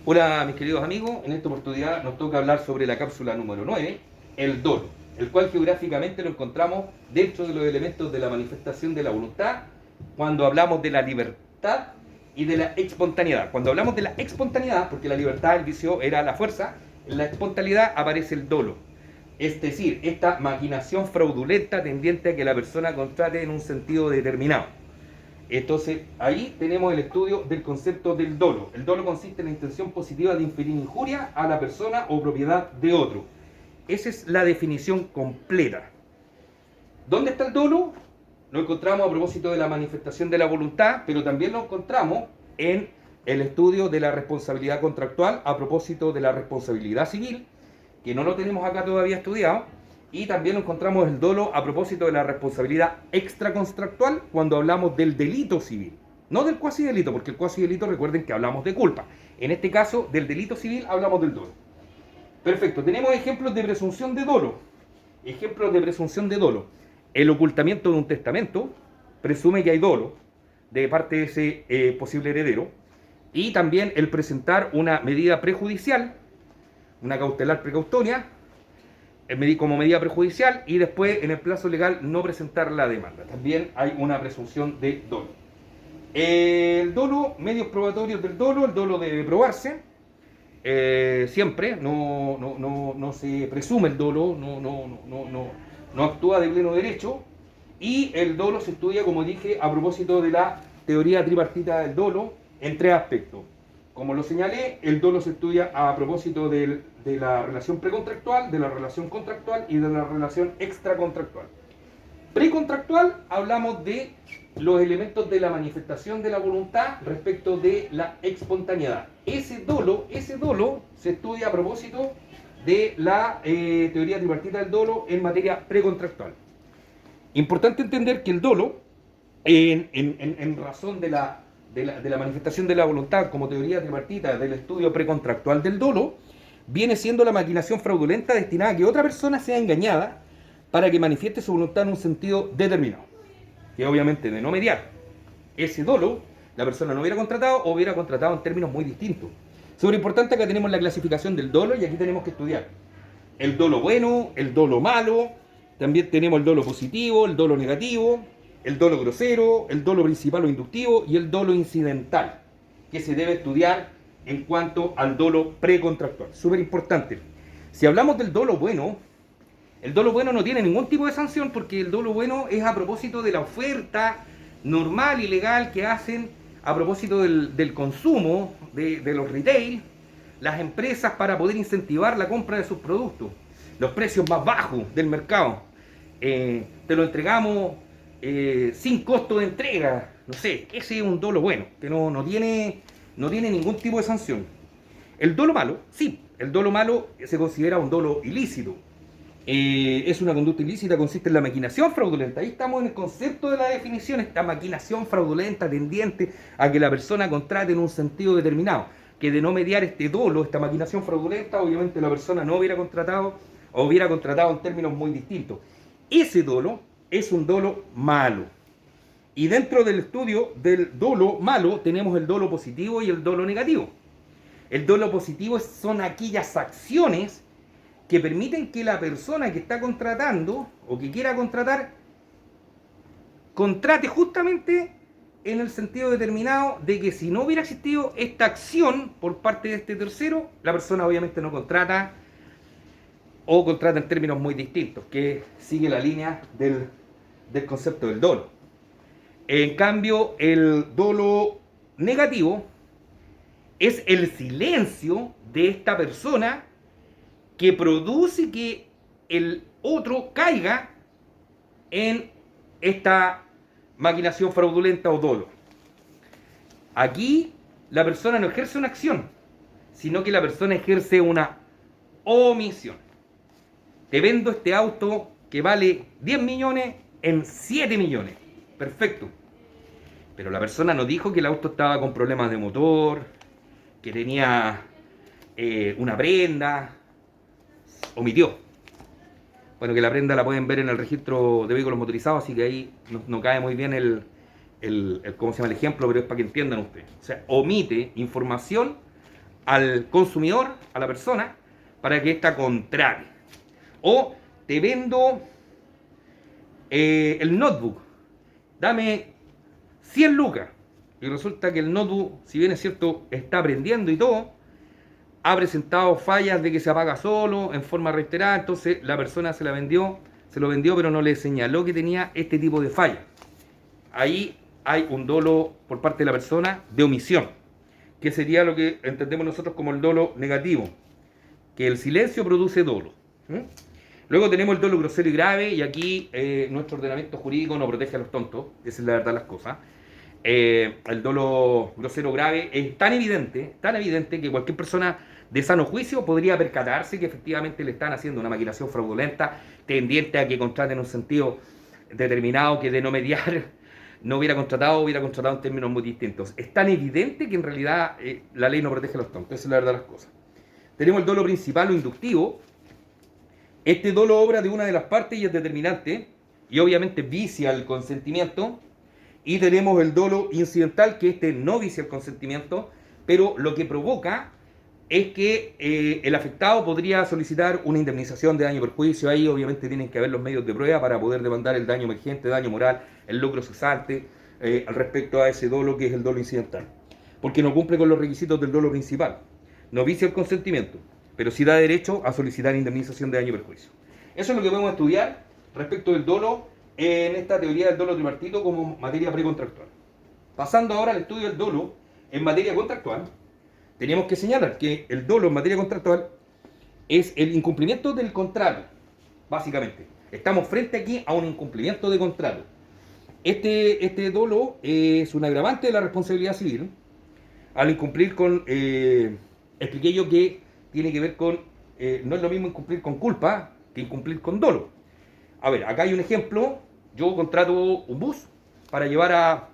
Hola mis queridos amigos, en esta oportunidad nos toca hablar sobre la cápsula número 9, el dolo, el cual geográficamente lo encontramos dentro de los elementos de la manifestación de la voluntad cuando hablamos de la libertad y de la espontaneidad. Cuando hablamos de la espontaneidad, porque la libertad, el vicio era la fuerza, en la espontaneidad aparece el dolo. Es decir, esta maquinación fraudulenta tendiente a que la persona contrate en un sentido determinado. Entonces, ahí tenemos el estudio del concepto del dolo. El dolo consiste en la intención positiva de inferir injuria a la persona o propiedad de otro. Esa es la definición completa. ¿Dónde está el dolo? Lo encontramos a propósito de la manifestación de la voluntad, pero también lo encontramos en el estudio de la responsabilidad contractual a propósito de la responsabilidad civil, que no lo tenemos acá todavía estudiado, y también encontramos el dolo a propósito de la responsabilidad extracontractual cuando hablamos del delito civil. No del cuasi delito, porque el cuasi delito, recuerden que hablamos de culpa. En este caso, del delito civil hablamos del dolo. Perfecto, tenemos ejemplos de presunción de dolo. Ejemplos de presunción de dolo. El ocultamiento de un testamento presume que hay dolo de parte de ese posible heredero. Y también el presentar una medida prejudicial, una cautelar precautoria, como medida prejudicial, y después en el plazo legal no presentar la demanda. También hay una presunción de dolo. El dolo, medios probatorios del dolo, el dolo debe probarse. Siempre, no se presume el dolo, no actúa de pleno derecho. Y el dolo se estudia, como dije, a propósito de la teoría tripartita del dolo, en tres aspectos. Como lo señalé, el dolo se estudia a propósito de la relación precontractual, de la relación contractual y de la relación extracontractual. Precontractual, hablamos de los elementos de la manifestación de la voluntad respecto de la espontaneidad. Ese dolo se estudia a propósito de la teoría tripartita del dolo en materia precontractual. Importante entender que el dolo, en razón de la manifestación de la voluntad como teoría tripartita del estudio precontractual del dolo, viene siendo la maquinación fraudulenta destinada a que otra persona sea engañada para que manifieste su voluntad en un sentido determinado, que obviamente de no mediar ese dolo, la persona no hubiera contratado o hubiera contratado en términos muy distintos. Sobre importante, acá tenemos la clasificación del dolo y aquí tenemos que estudiar el dolo bueno, el dolo malo, también tenemos el dolo positivo, el dolo negativo, el dolo grosero, el dolo principal o inductivo y el dolo incidental, que se debe estudiar en cuanto al dolo precontractual. Súper importante. Si hablamos del dolo bueno, el dolo bueno no tiene ningún tipo de sanción porque el dolo bueno es a propósito de la oferta normal y legal que hacen a propósito del consumo de los retail, las empresas para poder incentivar la compra de sus productos. Los precios más bajos del mercado. Te lo entregamos sin costo de entrega. No sé, ese es un dolo bueno, que no tiene ningún tipo de sanción. El dolo malo, sí, el dolo malo se considera un dolo ilícito. Es una conducta ilícita, consiste en la maquinación fraudulenta. Ahí estamos en el concepto de la definición, esta maquinación fraudulenta tendiente a que la persona contrate en un sentido determinado. Que de no mediar este dolo, esta maquinación fraudulenta, obviamente la persona no hubiera contratado o hubiera contratado en términos muy distintos. Ese dolo es un dolo malo. Y dentro del estudio del dolo malo tenemos el dolo positivo y el dolo negativo. El dolo positivo son aquellas acciones que permiten que la persona que está contratando o que quiera contratar contrate justamente en el sentido determinado de que si no hubiera existido esta acción por parte de este tercero, la persona obviamente no contrata o contrata en términos muy distintos, que sigue la línea del concepto del dolo. En cambio, el dolo negativo es el silencio de esta persona que produce que el otro caiga en esta maquinación fraudulenta o dolo. Aquí la persona no ejerce una acción, sino que la persona ejerce una omisión. Te vendo este auto que vale 10 millones en 7 millones. Perfecto. Pero la persona no dijo que el auto estaba con problemas de motor, que tenía una prenda, omitió. Bueno, que la prenda la pueden ver en el registro de vehículos motorizados, así que ahí no cae muy bien ¿cómo se llama el ejemplo? Pero es para que entiendan ustedes. O sea, omite información al consumidor, a la persona, para que ésta contrate. O te vendo el notebook, dame 100 lucas. Y resulta que el notebook, si bien es cierto, está aprendiendo y todo, ha presentado fallas de que se apaga solo, en forma reiterada, entonces la persona se lo vendió, pero no le señaló que tenía este tipo de fallas. Ahí hay un dolo por parte de la persona de omisión, que sería lo que entendemos nosotros como el dolo negativo, que el silencio produce dolo. Luego tenemos el dolo grosero y grave, y aquí nuestro ordenamiento jurídico no protege a los tontos, esa es la verdad de las cosas. El dolo grosero grave es tan evidente que cualquier persona de sano juicio podría percatarse que efectivamente le están haciendo una maquinación fraudulenta tendiente a que contraten en un sentido determinado, que de no mediar no hubiera contratado en términos muy distintos. Es tan evidente que en realidad la ley no protege a los tontos, esa es la verdad de las cosas. Tenemos el dolo principal o inductivo. Este dolo obra de una de las partes y es determinante, y obviamente vicia el consentimiento. Y tenemos el dolo incidental, que este no vicia el consentimiento, pero lo que provoca es que el afectado podría solicitar una indemnización de daño y perjuicio. Ahí obviamente tienen que haber los medios de prueba para poder demandar el daño emergente, daño moral, el lucro cesante, al respecto a ese dolo que es el dolo incidental. Porque no cumple con los requisitos del dolo principal. No vicia el consentimiento, pero sí da derecho a solicitar indemnización de daño y perjuicio. Eso es lo que podemos estudiar respecto del dolo en esta teoría del dolo tripartito como materia precontractual. Pasando ahora al estudio del dolo en materia contractual, tenemos que señalar que el dolo en materia contractual es el incumplimiento del contrato, básicamente. Estamos frente aquí a un incumplimiento de contrato. Este dolo es un agravante de la responsabilidad civil al incumplir con... expliqué yo que tiene que ver con... no es lo mismo incumplir con culpa que incumplir con dolo. A ver, acá hay un ejemplo. Yo contrato un bus para llevar a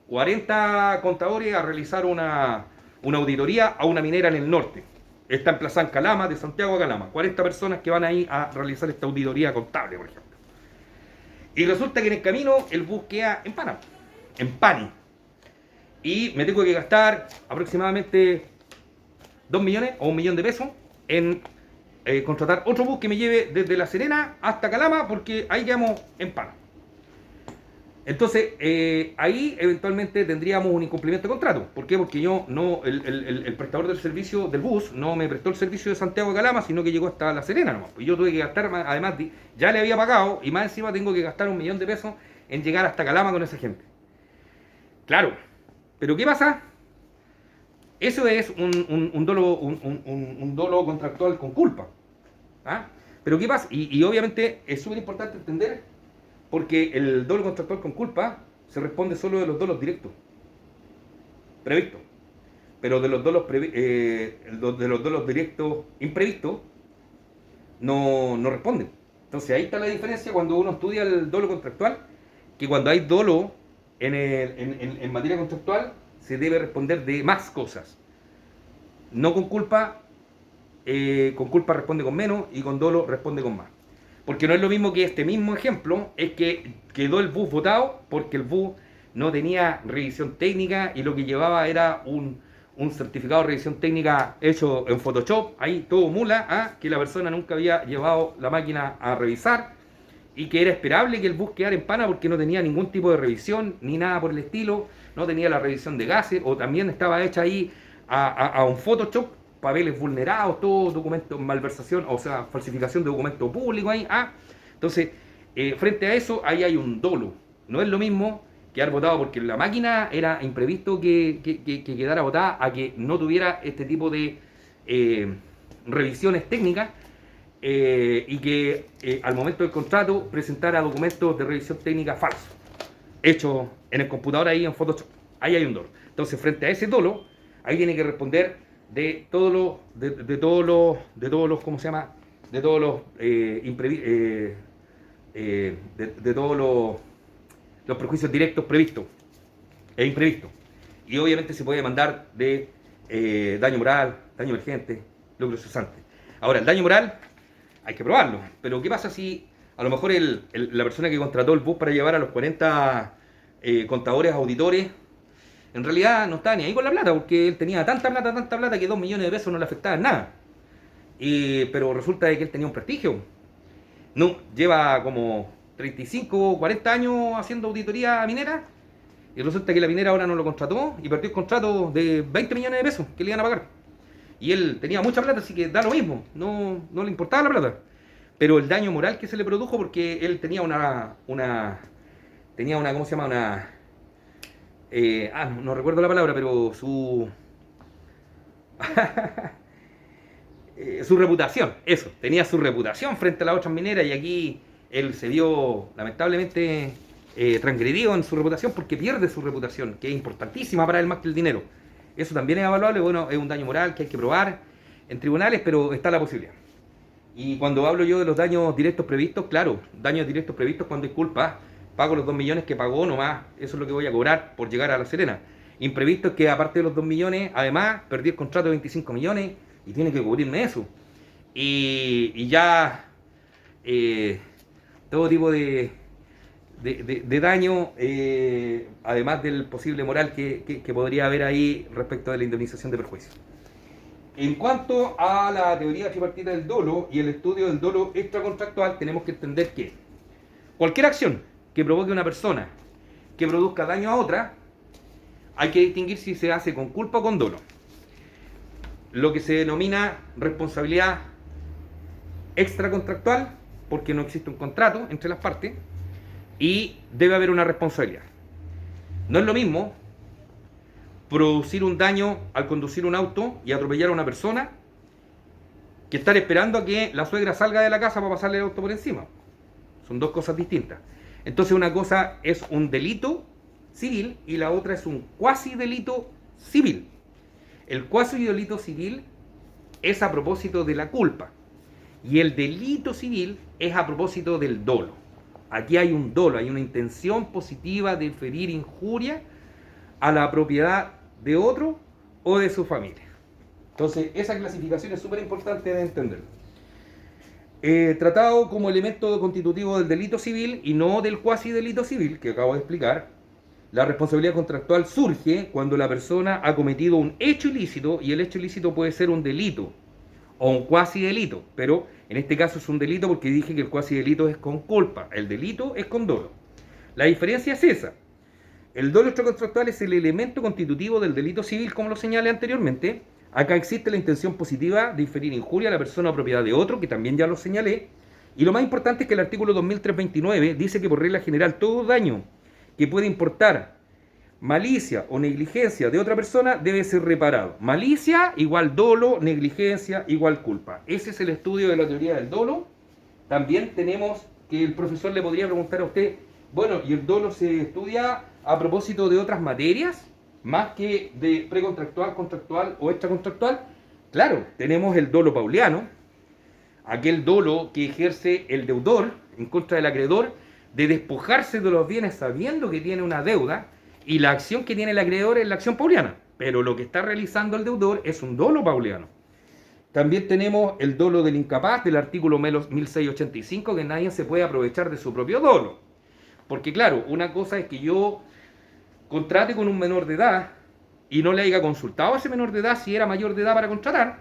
40 contadores a realizar una auditoría a una minera en el norte. Está emplazada en Calama, de Santiago a Calama. 40 personas que van ahí a realizar esta auditoría contable, por ejemplo. Y resulta que en el camino el bus queda en pana, en pani. Y me tengo que gastar aproximadamente 2 millones o 1 millón de pesos en contratar otro bus que me lleve desde La Serena hasta Calama, porque ahí quedamos en pana. Entonces, ahí eventualmente tendríamos un incumplimiento de contrato. ¿Por qué? Porque yo no, el prestador del servicio del bus no me prestó el servicio de Santiago a Calama, sino que llegó hasta La Serena nomás. Y yo tuve que gastar, además, ya le había pagado, y más encima tengo que gastar 1 millón de pesos en llegar hasta Calama con esa gente. Claro, pero ¿qué pasa? Eso es un dolo contractual con culpa. ¿Ah? Pero ¿qué pasa? Y obviamente es súper importante entender, porque el dolo contractual con culpa se responde solo de los dolos directos, previstos. Pero de los dolos, de los dolos directos imprevistos no responden. Entonces ahí está la diferencia cuando uno estudia el dolo contractual, que cuando hay dolo en materia contractual se debe responder de más cosas. No con culpa responde con menos, y con dolo responde con más. Porque no es lo mismo que este mismo ejemplo, es que quedó el bus botado porque el bus no tenía revisión técnica y lo que llevaba era un certificado de revisión técnica hecho en Photoshop, ahí todo mula, que la persona nunca había llevado la máquina a revisar, y que era esperable que el bus quedara en pana porque no tenía ningún tipo de revisión ni nada por el estilo, no tenía la revisión de gases, o también estaba hecha ahí a un Photoshop, papeles vulnerados, todo documento, malversación, o sea, falsificación de documento público ahí. Entonces, frente a eso, ahí hay un dolo. No es lo mismo quedar botado porque la máquina era imprevisto que quedara botada, a que no tuviera este tipo de revisiones técnicas, y que al momento del contrato presentara documentos de revisión técnica falsos, hechos en el computador ahí en Photoshop. Ahí hay un dolo. Entonces, frente a ese dolo, ahí tiene que responder de todos los ¿cómo se llama? De todos los de todos los perjuicios directos previstos e imprevistos. Y obviamente se puede demandar de daño moral, daño emergente, lucro cesante. Ahora, el daño moral hay que probarlo, pero ¿qué pasa si a lo mejor la persona que contrató el bus para llevar a los 40 contadores, auditores, en realidad no estaba ni ahí con la plata, porque él tenía tanta plata, que 2 millones de pesos no le afectaban nada. Pero resulta de que él tenía un prestigio. No, lleva como 35 o 40 años haciendo auditoría minera, y resulta que la minera ahora no lo contrató y perdió el contrato de 20 millones de pesos que le iban a pagar. Y él tenía mucha plata, así que da lo mismo, no le importaba la plata. Pero el daño moral que se le produjo porque él tenía tenía una, ¿cómo se llama? No recuerdo la palabra, pero su reputación, eso, tenía su reputación frente a las otras mineras, y aquí él se vio lamentablemente transgredido en su reputación porque pierde su reputación, que es importantísima para él más que el dinero. Eso también es evaluable, bueno, es un daño moral que hay que probar en tribunales, pero está la posibilidad. Y cuando hablo yo de los daños directos previstos, claro, daños directos previstos cuando hay culpa, pago los 2 millones que pagó nomás, eso es lo que voy a cobrar por llegar a La Serena. Imprevisto es que aparte de los 2 millones, además perdí el contrato de 25 millones y tiene que cubrirme eso. Y ya todo tipo de daño, además del posible moral que podría haber ahí respecto de la indemnización de perjuicio. En cuanto a la teoría tripartita del dolo y el estudio del dolo extracontractual, tenemos que entender que cualquier acción que provoque a una persona que produzca daño a otra, hay que distinguir si se hace con culpa o con dolo. Lo que se denomina responsabilidad extracontractual, porque no existe un contrato entre las partes, y debe haber una responsabilidad. No es lo mismo producir un daño al conducir un auto y atropellar a una persona que estar esperando a que la suegra salga de la casa para pasarle el auto por encima. Son dos cosas distintas. Entonces una cosa es un delito civil y la otra es un cuasi delito civil. El cuasi delito civil es a propósito de la culpa y el delito civil es a propósito del dolo. Aquí hay un dolo, hay una intención positiva de ferir injuria a la propiedad de otro o de su familia. Entonces esa clasificación es súper importante de entender. Tratado como elemento constitutivo del delito civil y no del cuasi delito civil que acabo de explicar, la responsabilidad contractual surge cuando la persona ha cometido un hecho ilícito, y el hecho ilícito puede ser un delito o un cuasi delito, pero en este caso es un delito porque dije que el cuasi delito es con culpa, el delito es con dolo. La diferencia es esa. El dolo extracontractual es el elemento constitutivo del delito civil, como lo señalé anteriormente. Acá existe la intención positiva de inferir injuria a la persona o propiedad de otro, que también ya lo señalé. Y lo más importante es que el artículo 2329 dice que por regla general todo daño que puede importar malicia o negligencia de otra persona debe ser reparado. Malicia igual dolo, negligencia igual culpa. Ese es el estudio de la teoría del dolo. También tenemos que el profesor le podría preguntar a usted, bueno, ¿y el dolo se estudia a propósito de otras materias, más que de precontractual, contractual o extracontractual? Claro, tenemos el dolo pauliano, aquel dolo que ejerce el deudor en contra del acreedor de despojarse de los bienes sabiendo que tiene una deuda, y la acción que tiene el acreedor es la acción pauliana, pero lo que está realizando el deudor es un dolo pauliano. También tenemos el dolo del incapaz del artículo 1685, que nadie se puede aprovechar de su propio dolo. Porque claro, una cosa es que yo contrate con un menor de edad y no le haya consultado a ese menor de edad si era mayor de edad para contratar.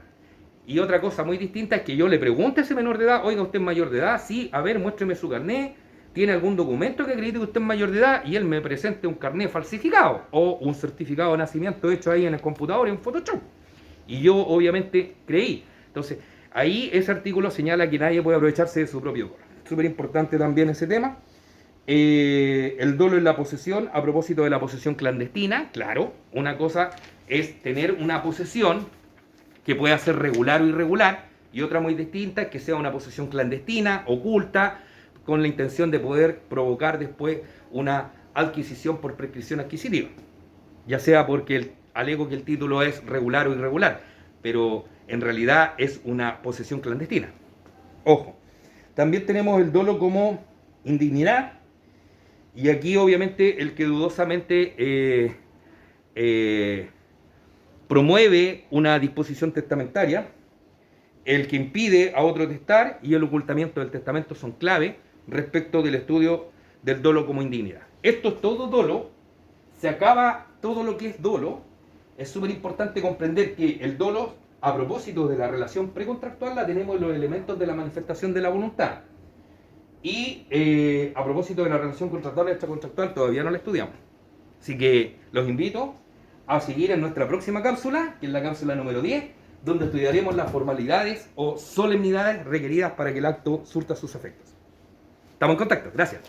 Y otra cosa muy distinta es que yo le pregunte a ese menor de edad, oiga, ¿usted es mayor de edad? Sí, a ver, muéstreme su carnet, ¿tiene algún documento que acredite que usted es mayor de edad? Y él me presente un carnet falsificado o un certificado de nacimiento hecho ahí en el computador, en Photoshop. Y yo obviamente creí. Entonces, ahí ese artículo señala que nadie puede aprovecharse de su propio dolo. Súper importante también ese tema. El dolo en la posesión, a propósito de la posesión clandestina, claro, una cosa es tener una posesión que pueda ser regular o irregular, y otra muy distinta es que sea una posesión clandestina, oculta, con la intención de poder provocar después una adquisición por prescripción adquisitiva, ya sea porque alego que el título es regular o irregular, pero en realidad es una posesión clandestina. Ojo, también tenemos el dolo como indignidad. Y aquí obviamente el que dudosamente promueve una disposición testamentaria, el que impide a otro testar y el ocultamiento del testamento son clave respecto del estudio del dolo como indignidad. Esto es todo dolo, se acaba todo lo que es dolo, es súper importante comprender que el dolo, a propósito de la relación precontractual, la tenemos en los elementos de la manifestación de la voluntad. Y a propósito de la relación contractual y extracontractual, todavía no la estudiamos. Así que los invito a seguir en nuestra próxima cápsula, que es la cápsula número 10, donde estudiaremos las formalidades o solemnidades requeridas para que el acto surta sus efectos. Estamos en contacto. Gracias.